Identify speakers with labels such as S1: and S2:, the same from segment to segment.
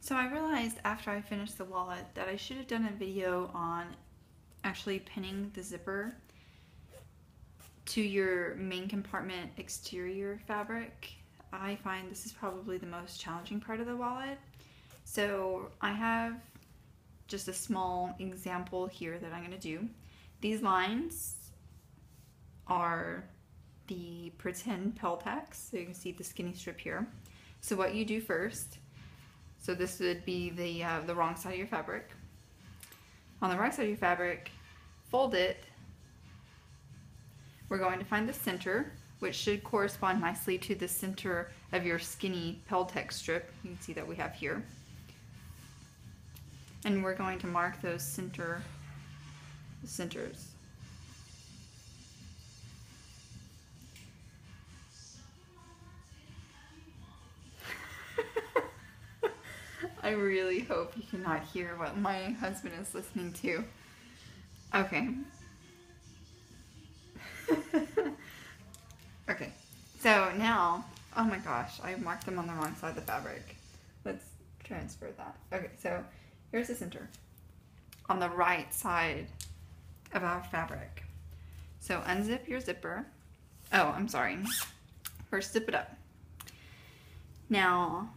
S1: So I realized after I finished the wallet that I should have done a video on actually pinning the zipper to your main compartment exterior fabric. I find this is probably the most challenging part of the wallet. So I have just a small example here that I'm going to do. These lines are the pretend Peltex, so you can see the skinny strip here. So what you do first, so this would be the wrong side of your fabric. On the right side of your fabric, fold it. We're going to find the center, which should correspond nicely to the center of your skinny Peltex strip. You can see that we have here. And we're going to mark those centers. I really hope you cannot hear what my husband is listening to. Okay. Okay, so now, oh my gosh, I marked them on the wrong side of the fabric. Let's transfer that. Okay, so here's the center on the right side of our fabric. So unzip your zipper. Oh, I'm sorry. First zip it up. Now,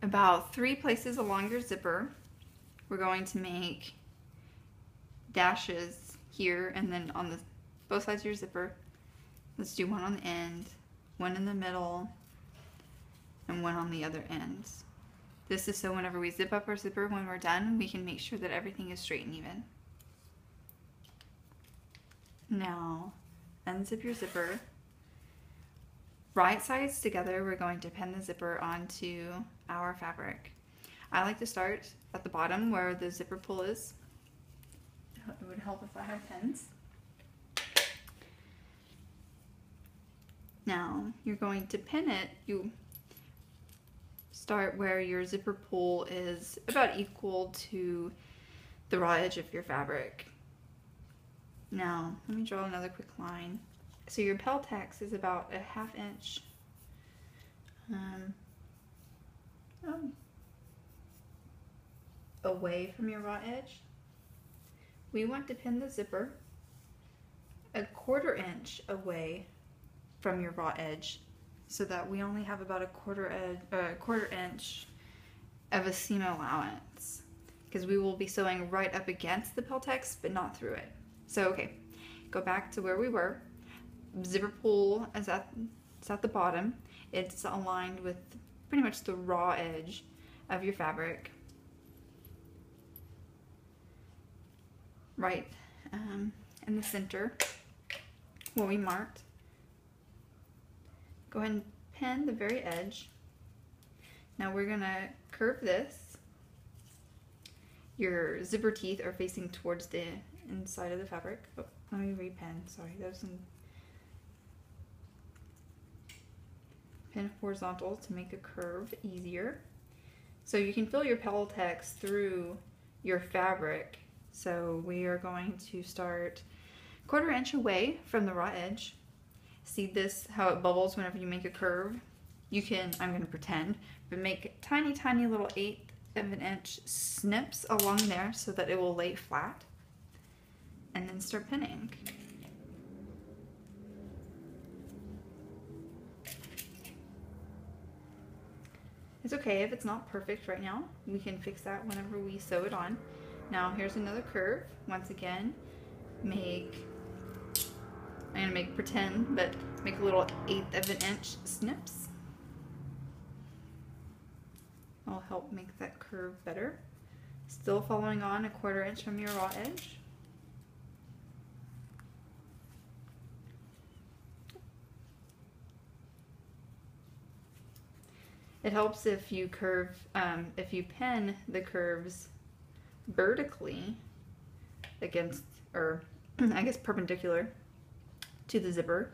S1: about 3 places along your zipper, we're going to make dashes here and then on both sides of your zipper. Let's do one on the end, one in the middle, and one on the other end. This is so whenever we zip up our zipper, when we're done, we can make sure that everything is straight and even. Now, unzip your zipper. Right sides together, we're going to pin the zipper onto our fabric. I like to start at the bottom where the zipper pull is. It would help if I had pins. Now, you're going to pin it. You start where your zipper pull is about equal to the raw edge of your fabric. Now, let me draw another quick line. So your Peltex is about a 1/2 inch away from your raw edge. We want to pin the zipper a 1/4 inch away from your raw edge, so that we only have about a quarter inch of a seam allowance, because we will be sewing right up against the Peltex but not through it. So okay, go back to where we were. Zipper pull is at the bottom. It's aligned with pretty much the raw edge of your fabric, right in the center what we marked. Go ahead and pin the very edge. Now we're gonna curve this. Your zipper teeth are facing towards the inside of the fabric. Oh, let me repin. Sorry, that was some pin horizontal to make a curve easier. So you can feel your Peltex through your fabric. So we are going to start 1/4 inch away from the raw edge. See this, how it bubbles whenever you make a curve? You can, I'm going to pretend, but make tiny little 1/8 of an inch snips along there so that it will lay flat. And then start pinning. It's okay if it's not perfect right now. We can fix that whenever we sew it on. Now here's another curve. Once again, I'm going to make pretend, but make a little 1/8 of an inch snips. I'll help make that curve better. Still following on a 1/4 inch from your raw edge. It helps if you if you pin the curves vertically against, or I guess perpendicular to the zipper.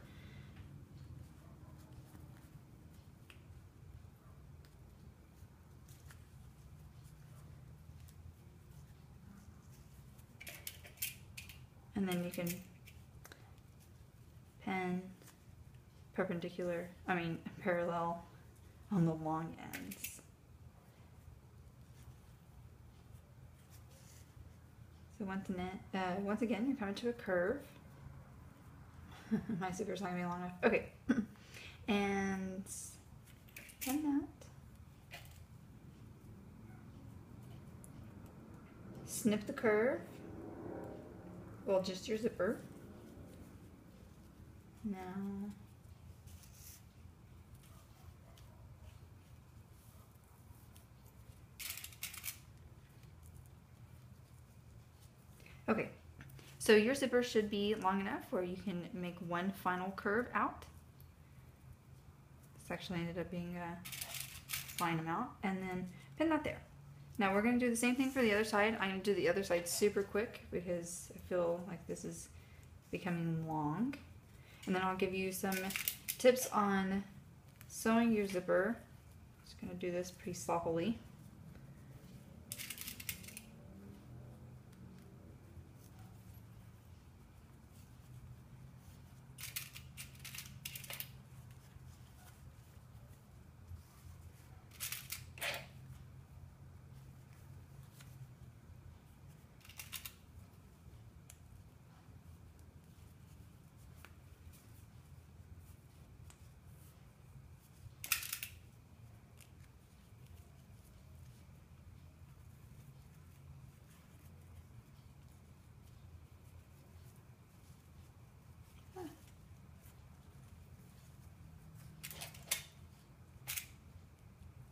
S1: And then you can pin parallel on the long ends. So once again, you're coming to a curve. My zipper's not gonna be long enough. Okay, and like that. Snip the curve. Well, just your zipper. Now. Okay, so your zipper should be long enough where you can make one final curve out. This actually ended up being a fine amount, and then pin that there. Now we're going to do the same thing for the other side. I'm going to do the other side super quick because I feel like this is becoming long. And then I'll give you some tips on sewing your zipper. Just going to do this pretty sloppily.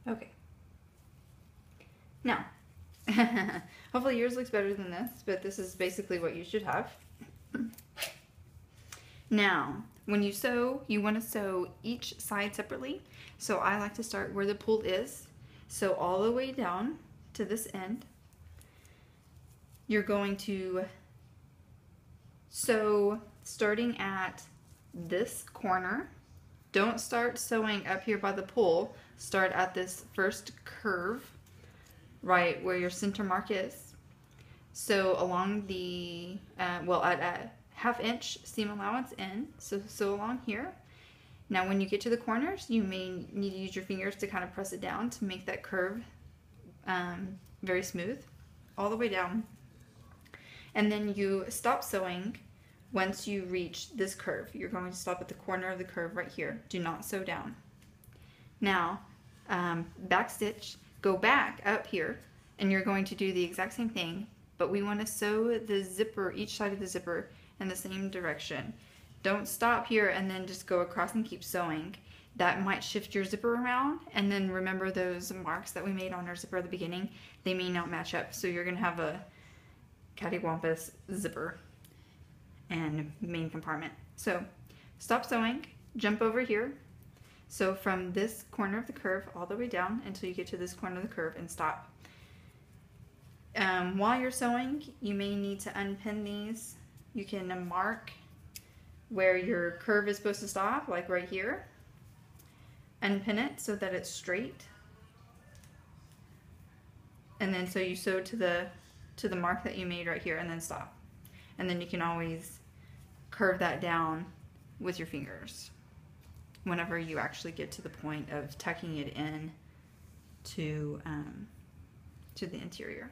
S1: Okay. Now, hopefully yours looks better than this, but this is basically what you should have. Now, when you sew, you want to sew each side separately. So I like to start where the pull is. Sew all the way down to this end. You're going to sew starting at this corner. Don't start sewing up here by the pull. Start at this first curve, right where your center mark is. So along the, well, at a 1/2 inch seam allowance in, so sew along here. Now when you get to the corners, you may need to use your fingers to kind of press it down to make that curve very smooth, all the way down. And then you stop sewing once you reach this curve. You're going to stop at the corner of the curve right here. Do not sew down. Now, back stitch, go back up here, and you're going to do the exact same thing, but we want to sew the zipper, each side of the zipper, in the same direction. Don't stop here and then just go across and keep sewing. That might shift your zipper around, and then remember those marks that we made on our zipper at the beginning, they may not match up, so you're going to have a cattywampus zipper and main compartment. So stop sewing, jump over here. So from this corner of the curve all the way down until you get to this corner of the curve and stop. While you're sewing, you may need to unpin these. You can mark where your curve is supposed to stop, like right here. Unpin it so that it's straight. And then so you sew to the mark that you made right here and then stop. And then you can always curve that down with your fingers whenever you actually get to the point of tucking it in to the interior.